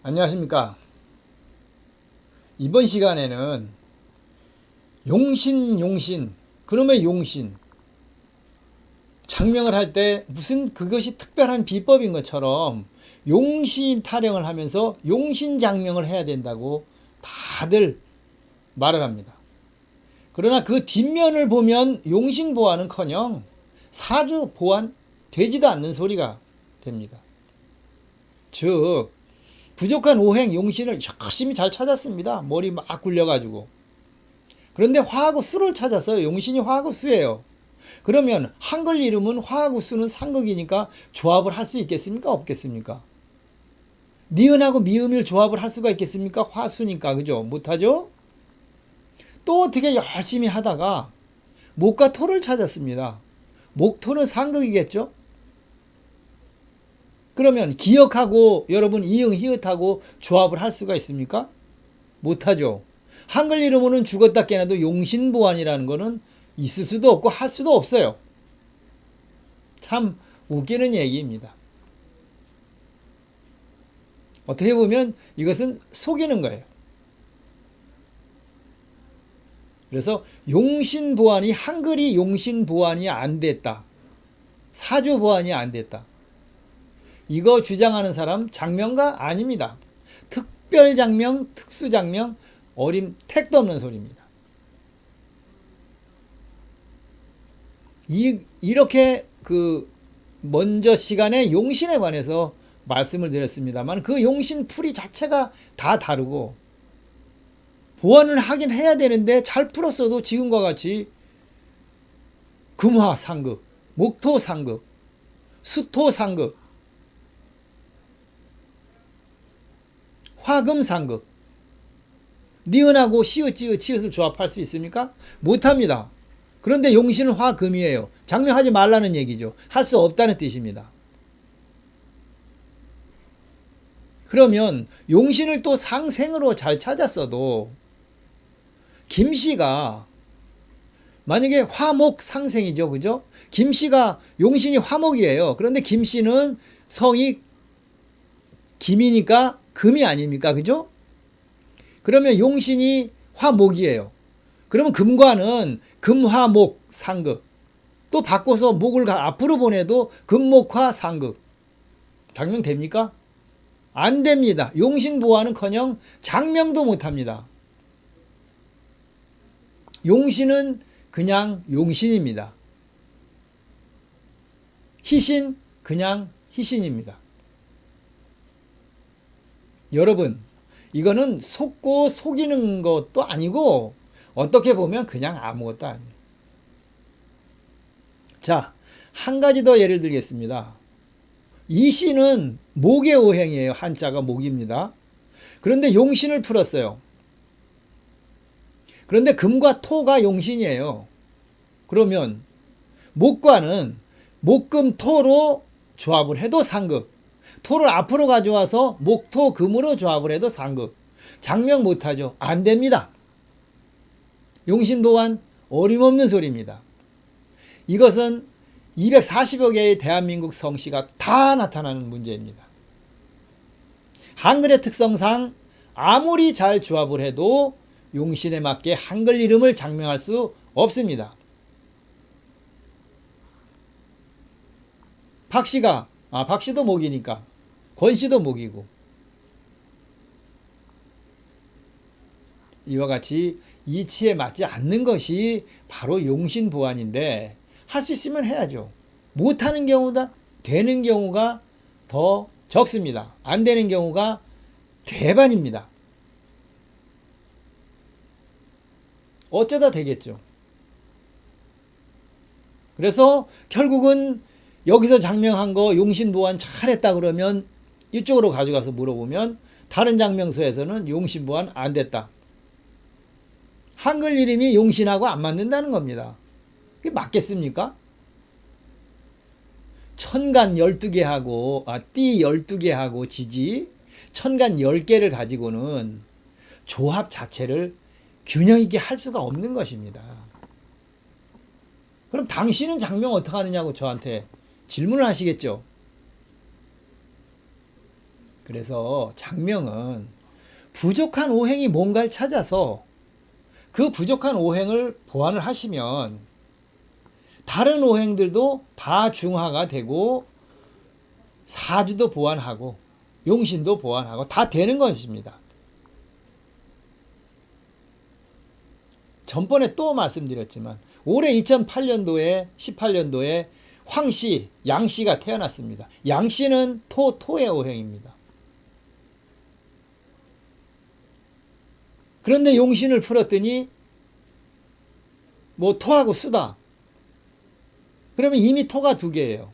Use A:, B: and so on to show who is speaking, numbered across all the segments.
A: 안녕하십니까. 이번 시간에는 용신 그놈의 용신 장명을 할 때 무슨 그것이 특별한 비법인 것처럼 용신 타령을 하면서 용신 장명을 해야 된다고 다들 말을 합니다. 그러나 그 뒷면을 보면 용신 보완은커녕 사주 보완 되지도 않는 소리가 됩니다. 즉 부족한 오행 용신을 열심히 잘 찾았습니다. 머리 막 굴려가지고. 그런데 화하고 수를 찾았어요. 용신이 화하고 수예요. 그러면 한글 이름은 화하고 수는 상극이니까 조합을 할 수 있겠습니까? 없겠습니까? 니은하고 미음을 조합을 할 수가 있겠습니까? 화수니까. 그죠? 못하죠? 또 어떻게 열심히 하다가 목과 토를 찾았습니다. 목토는 상극이겠죠? 그러면 기역하고 여러분 이응 히읗하고 조합을 할 수가 있습니까? 못하죠. 한글 이름으로는 죽었다 깨나도 용신보안이라는 거는 있을 수도 없고 할 수도 없어요. 참 웃기는 얘기입니다. 어떻게 보면 이것은 속이는 거예요. 그래서 용신보안이 한글이 용신보안이 안 됐다. 사주보안이 안 됐다. 이거 주장하는 사람 장명가 아닙니다. 특별장명, 특수장명, 어림 택도 없는 소리입니다. 이렇게 먼저 시간에 용신에 관해서 말씀을 드렸습니다만 그 용신 풀이 자체가 다 다르고 보완을 하긴 해야 되는데 잘 풀었어도 지금과 같이 금화 상극, 목토 상극, 수토 상극, 화금 상극, 니은하고 시읒, 찌읒, 치읒을 조합할 수 있습니까? 못합니다. 그런데 용신은 화금이에요. 장명하지 말라는 얘기죠. 할 수 없다는 뜻입니다. 그러면 용신을 또 상생으로 잘 찾았어도 김씨가 만약에 화목 상생이죠. 그죠? 김씨가 용신이 화목이에요. 그런데 김씨는 성이 김이니까 금이 아닙니까? 그죠? 그러면 용신이 화목이에요. 그러면 금과는 금화목 상극. 또 바꿔서 목을 앞으로 보내도 금목화 상극. 장명 됩니까? 안 됩니다. 용신보완은커녕 장명도 못합니다. 용신은 그냥 용신입니다. 희신 그냥 희신입니다. 여러분 이거는 속고 속이는 것도 아니고 어떻게 보면 그냥 아무것도 아니에요. 자, 한 가지 더 예를 들겠습니다. 이 씨는 목의 오행이에요. 한자가 목입니다. 그런데 용신을 풀었어요. 그런데 금과 토가 용신이에요. 그러면 목과는 목금토로 조합을 해도 상극, 토를 앞으로 가져와서 목토금으로 조합을 해도 상극. 장명 못하죠. 안 됩니다. 용신보완 어림없는 소리입니다. 이것은 240여 개의 대한민국 성씨가 다 나타나는 문제입니다. 한글의 특성상 아무리 잘 조합을 해도 용신에 맞게 한글 이름을 장명할 수 없습니다. 박씨도 목이니까 권씨도 목이고 이와 같이 이치에 맞지 않는 것이 바로 용신보완인데 할 수 있으면 해야죠. 못하는 경우다 되는 경우가 더 적습니다. 안 되는 경우가 대반입니다. 어쩌다 되겠죠. 그래서 결국은 여기서 장명한 거 용신보완 잘했다 그러면 이쪽으로 가져가서 물어보면 다른 장명서에서는 용신보완 안 됐다. 한글 이름이 용신하고 안 맞는다는 겁니다. 그게 맞겠습니까? 천간 12개하고 띠 12개하고 지지 천간 10개를 가지고는 조합 자체를 균형 있게 할 수가 없는 것입니다. 그럼 당신은 장명 어떻게 하느냐고 저한테 질문을 하시겠죠. 그래서 장명은 부족한 오행이 뭔가를 찾아서 그 부족한 오행을 보완을 하시면 다른 오행들도 다 중화가 되고 사주도 보완하고 용신도 보완하고 다 되는 것입니다. 전번에 또 말씀드렸지만 올해 2008년도에 18년도에 황씨, 양씨가 태어났습니다. 양씨는 토의 오행입니다. 그런데 용신을 풀었더니 뭐 토하고 수다. 그러면 이미 토가 두 개예요.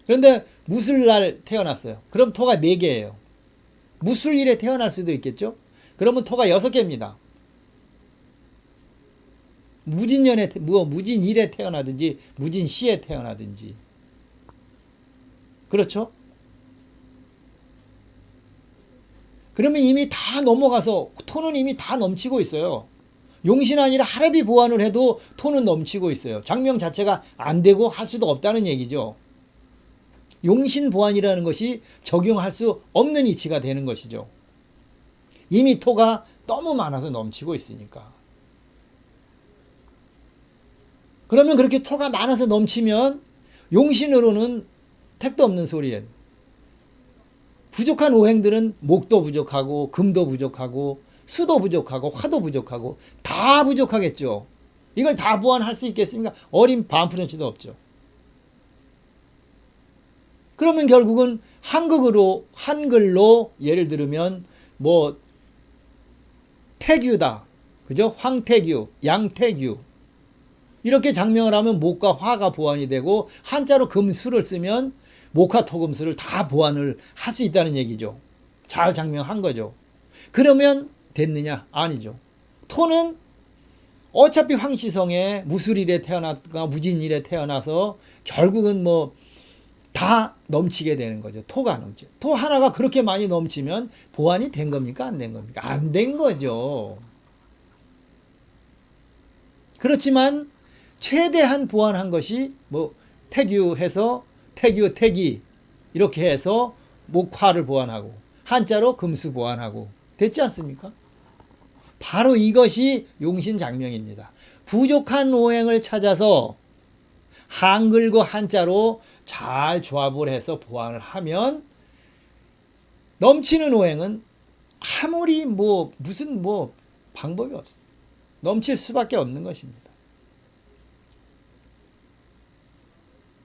A: 그런데 무술날 태어났어요. 그럼 토가 네 개예요. 무술일에 태어날 수도 있겠죠? 그러면 토가 6개입니다. 무진일에 태어나든지 무진시에 태어나든지. 그렇죠? 그러면 이미 다 넘어가서 토는 이미 다 넘치고 있어요. 용신 아니라 하랩이 보완을 해도 토는 넘치고 있어요. 장명 자체가 안 되고 할 수도 없다는 얘기죠. 용신 보완이라는 것이 적용할 수 없는 이치가 되는 것이죠. 이미 토가 너무 많아서 넘치고 있으니까. 그러면 그렇게 토가 많아서 넘치면 용신으로는 택도 없는 소리예요. 부족한 오행들은 목도 부족하고 금도 부족하고 수도 부족하고 화도 부족하고 다 부족하겠죠. 이걸 다 보완할 수 있겠습니까? 어린 반푼어치도 없죠. 그러면 결국은 한글로 예를 들면 뭐 태규다. 그죠? 황태규, 양태규. 이렇게 장명을 하면 목과 화가 보완이 되고 한자로 금수를 쓰면 목화 토금수를 다 보완을 할 수 있다는 얘기죠. 잘 장명한 거죠. 그러면 됐느냐? 아니죠. 토는 어차피 황시성에 무술일에 태어났거나 무진일에 태어나서 결국은 뭐 다 넘치게 되는 거죠. 토가 넘죠. 토 하나가 그렇게 많이 넘치면 보완이 된 겁니까? 안 된 겁니까? 안 된 거죠. 그렇지만 최대한 보완한 것이 뭐 태규해서 태기 이렇게 해서 목화를 보완하고 한자로 금수 보완하고 됐지 않습니까? 바로 이것이 용신장명입니다. 부족한 오행을 찾아서 한글과 한자로 잘 조합을 해서 보완을 하면 넘치는 오행은 아무리 무슨 방법이 없어요. 넘칠 수밖에 없는 것입니다.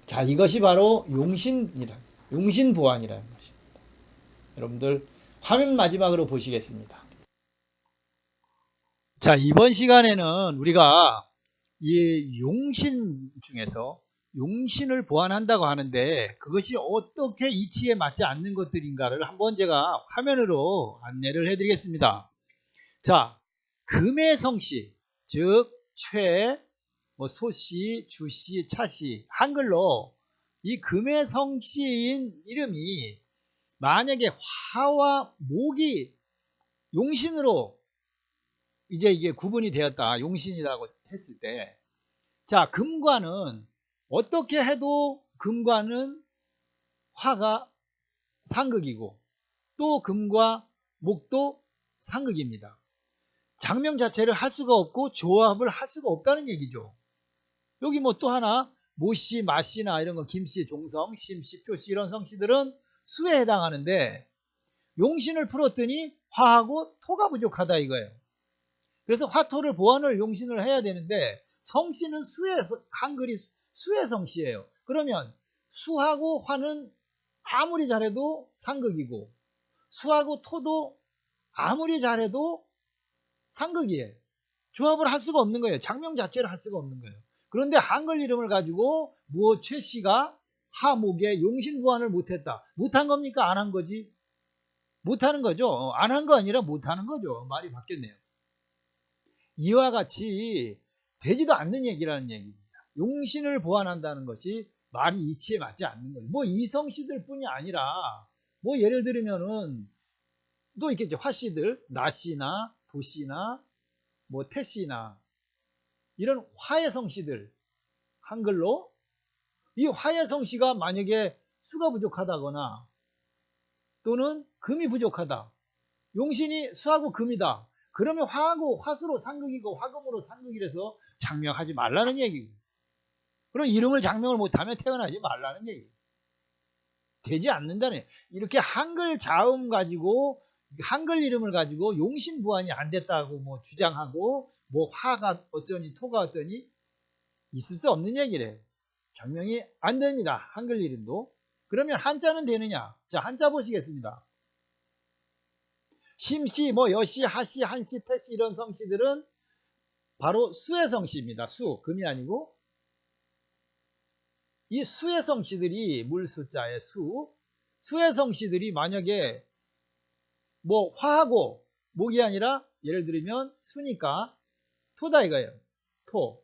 A: 자, 이것이 바로 용신 보완이라는 것입니다. 여러분들 화면 마지막으로 보시겠습니다. 자, 이번 시간에는 우리가 이 용신 중에서 용신을 보완한다고 하는데 그것이 어떻게 이치에 맞지 않는 것들인가를 한번 제가 화면으로 안내를 해드리겠습니다. 자, 금의 성씨, 즉 최, 소씨, 주씨, 차씨, 한글로 이 금의 성씨인 이름이 만약에 화와 목이 용신으로 이제 이게 구분이 되었다. 용신이라고 했을 때, 자, 금과는 어떻게 해도 금과는 화가 상극이고 또 금과 목도 상극입니다. 장명 자체를 할 수가 없고 조합을 할 수가 없다는 얘기죠. 여기 뭐 또 하나 모씨, 마씨나 이런 거 김씨, 종성, 심씨, 표씨 이런 성씨들은 수에 해당하는데 용신을 풀었더니 화하고 토가 부족하다 이거예요. 그래서 화토를 보완을 용신을 해야 되는데 성씨는 한글이 수의 성씨예요. 그러면 수하고 화는 아무리 잘해도 상극이고 수하고 토도 아무리 잘해도 상극이에요. 조합을 할 수가 없는 거예요. 장명 자체를 할 수가 없는 거예요. 그런데 한글 이름을 가지고 최 씨가 하목에 용신 보완을 못했다. 못한 겁니까? 안 한 거지? 못하는 거죠. 안 한 거 아니라 못하는 거죠. 말이 바뀌었네요. 이와 같이 되지도 않는 얘기라는 얘기입니다. 용신을 보완한다는 것이 말이 이치에 맞지 않는 거예요. 이성씨들 뿐이 아니라 예를 들면은 또 있겠죠. 화씨들, 나씨나 도씨나 태씨나 이런 화의 성씨들 한글로 이 화의 성씨가 만약에 수가 부족하다거나 또는 금이 부족하다. 용신이 수하고 금이다. 그러면 화하고 화수로 상극이고 화금으로 상극이라서 장명하지 말라는 얘기고. 그럼 이름을 장명을 못하면 태어나지 말라는 얘기. 되지 않는다는 얘기. 이렇게 한글 자음 가지고 한글 이름을 가지고 용신부안이 안 됐다고 뭐 주장하고 뭐 화가 어쩌니 토가 어떠니 있을 수 없는 얘기래. 장명이 안 됩니다. 한글 이름도. 그러면 한자는 되느냐? 자, 한자 보시겠습니다. 심씨, 뭐 여씨, 하씨, 한씨, 태씨 이런 성씨들은 바로 수의 성씨입니다. 수, 금이 아니고. 이 수의 성씨들이 물수자의 수의 성씨들이 만약에 뭐 화하고 목이 아니라 예를 들면 수니까 토다 이거예요. 토.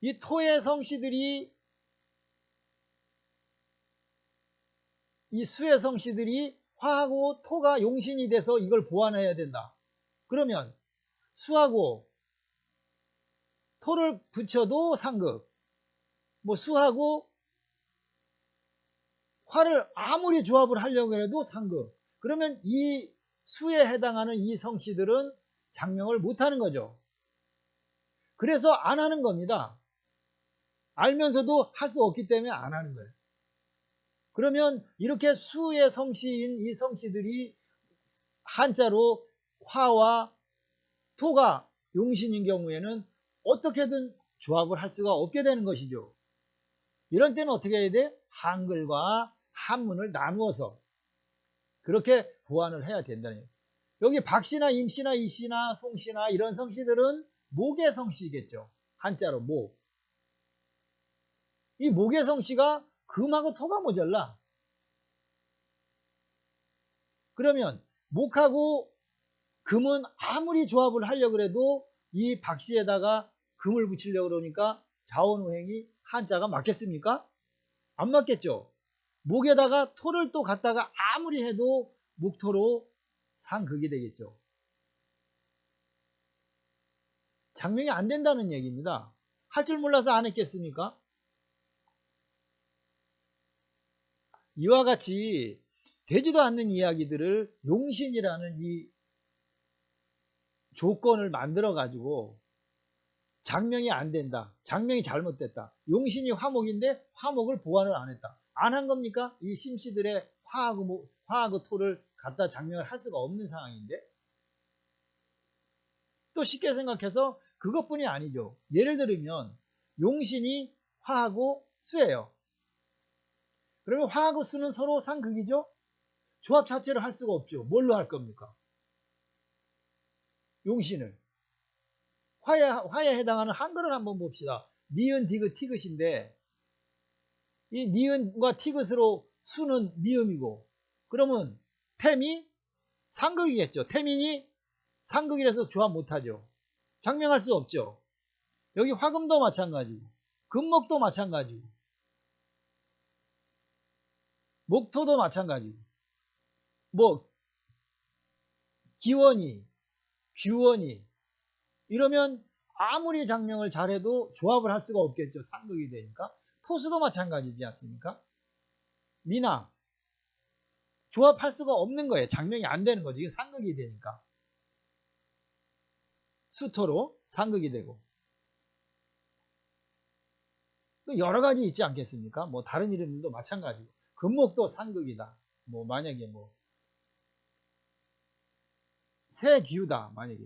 A: 이 토의 성씨들이 이 수의 성씨들이 화하고 토가 용신이 돼서 이걸 보완해야 된다. 그러면 수하고 토를 붙여도 상극, 뭐 수하고 화를 아무리 조합을 하려고 해도 상극. 그러면 이 수에 해당하는 이 성씨들은 장명을 못하는 거죠. 그래서 안 하는 겁니다. 알면서도 할 수 없기 때문에 안 하는 거예요. 그러면 이렇게 수의 성씨인 이 성씨들이 한자로 화와 토가 용신인 경우에는 어떻게든 조합을 할 수가 없게 되는 것이죠. 이런 때는 어떻게 해야 돼? 한글과 한문을 나누어서 그렇게 보완을 해야 된다는 거예요. 여기 박씨나 임씨나 이씨나 송씨나 이런 성씨들은 목의 성씨겠죠. 한자로 목. 이 목의 성씨가 금하고 토가 모자라. 그러면 목하고 금은 아무리 조합을 하려고 해도 이 박씨에다가 금을 붙이려고 그러니까 자원우행이 한자가 맞겠습니까? 안 맞겠죠. 목에다가 토를 또 갖다가 아무리 해도 목토로 상극이 되겠죠. 장명이 안 된다는 얘기입니다. 할 줄 몰라서 안 했겠습니까? 이와 같이 되지도 않는 이야기들을 용신이라는 이 조건을 만들어 가지고 장명이 안 된다. 장명이 잘못됐다. 용신이 화목인데 화목을 보완을 안 했다. 안 한 겁니까? 이 심씨들의 화하고 토를 갖다 장명을 할 수가 없는 상황인데. 또 쉽게 생각해서 그것뿐이 아니죠. 예를 들면 용신이 화하고 수예요. 그러면 화하고 수는 서로 상극이죠. 조합 자체를 할 수가 없죠. 뭘로 할 겁니까? 용신을. 화에 해당하는 한글을 한번 봅시다. 니은, 디귿, 티귿인데 이 니은과 티귿으로 수는 미음이고 그러면 태미 상극이겠죠. 태민이 상극이라서 조합 못하죠. 장명할 수 없죠. 여기 화금도 마찬가지고 금목도 마찬가지고 목토도 마찬가지고 뭐 기원이 규원이 이러면 아무리 장명을 잘해도 조합을 할 수가 없겠죠. 상극이 되니까. 토수도 마찬가지지 않습니까? 미나 조합할 수가 없는 거예요. 장명이 안 되는 거죠. 이게 상극이 되니까. 수토로 상극이 되고. 여러 가지 있지 않겠습니까? 뭐 다른 이름도 마찬가지고. 금목도 상극이다. 뭐 만약에 뭐 새기우다 만약에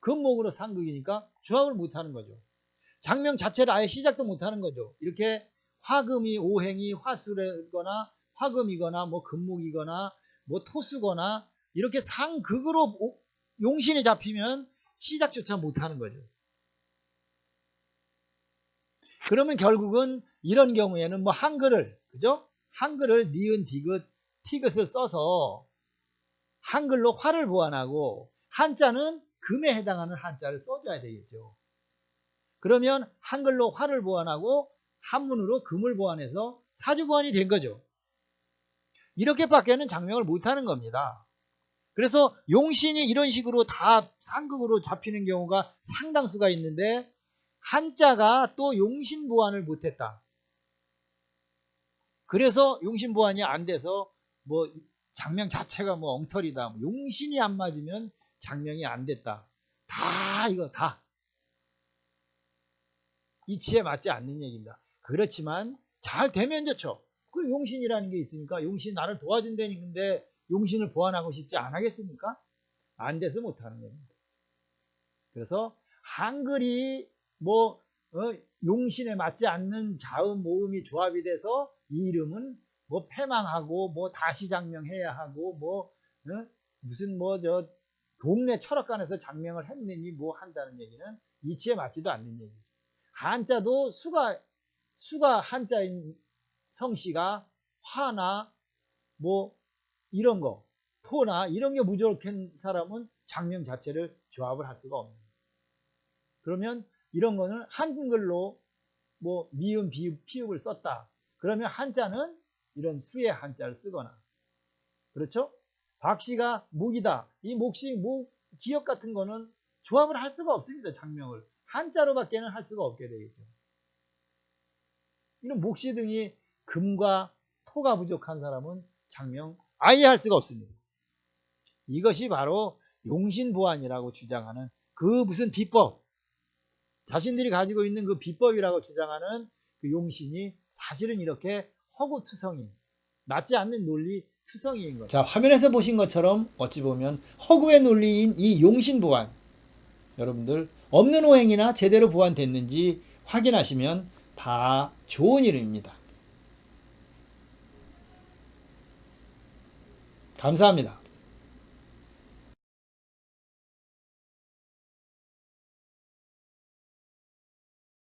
A: 금목으로 상극이니까 조합을 못하는 거죠. 장명 자체를 아예 시작도 못하는 거죠. 이렇게 화금이 오행이 화수거나 화금이거나 뭐 금목이거나 뭐 토수거나 이렇게 상극으로 용신이 잡히면 시작조차 못하는 거죠. 그러면 결국은 이런 경우에는 뭐 한글을 그죠? 한글을 니은 디귿 티귿을 써서 한글로 화를 보완하고 한자는 금에 해당하는 한자를 써줘야 되겠죠. 그러면 한글로 화를 보완하고 한문으로 금을 보완해서 사주보완이 된 거죠. 이렇게밖에는 장명을 못하는 겁니다. 그래서 용신이 이런 식으로 다 상극으로 잡히는 경우가 상당수가 있는데 한자가 또 용신 보완을 못했다. 그래서 용신 보완이 안 돼서 뭐 장명 자체가 뭐 엉터리다. 뭐 용신이 안 맞으면 장명이 안 됐다. 다 이거 다 이치에 맞지 않는 얘기입니다. 그렇지만 잘 되면 좋죠. 그 용신이라는 게 있으니까 용신 나를 도와준다는 건데 용신을 보완하고 싶지 않겠습니까? 안 돼서 못하는 겁니다. 그래서 한글이 뭐 용신에 맞지 않는 자음 모음이 조합이 돼서 이 이름은 뭐 패망하고 뭐 다시 장명해야 하고 뭐 무슨 뭐 저 동네 철학관에서 장명을 했느니 뭐 한다는 얘기는 이치에 맞지도 않는 얘기죠. 한자도 수가 한자인 성씨가 화나 뭐 이런 거 토나 이런 게 부족한 사람은 장명 자체를 조합을 할 수가 없는. 그러면 이런 거는 한글로 뭐 미음, 비읍, 피읍을 썼다. 그러면 한자는 이런 수의 한자를 쓰거나 그렇죠? 박씨가 목이다. 이 목씨, 목, 기역 같은 거는 조합을 할 수가 없습니다. 장명을. 한자로밖에는 할 수가 없게 되겠죠. 이런 목씨 등이 금과 토가 부족한 사람은 장명 아예 할 수가 없습니다. 이것이 바로 용신보안이라고 주장하는 그 무슨 비법, 자신들이 가지고 있는 그 비법이라고 주장하는 그 용신이 사실은 이렇게 허구투성이, 맞지 않는 논리 투성이인 거죠. 자, 화면에서 보신 것처럼 어찌 보면 허구의 논리인 이 용신보안, 여러분들 없는 오행이나 제대로 보완됐는지 확인하시면 다 좋은 이름입니다. 감사합니다.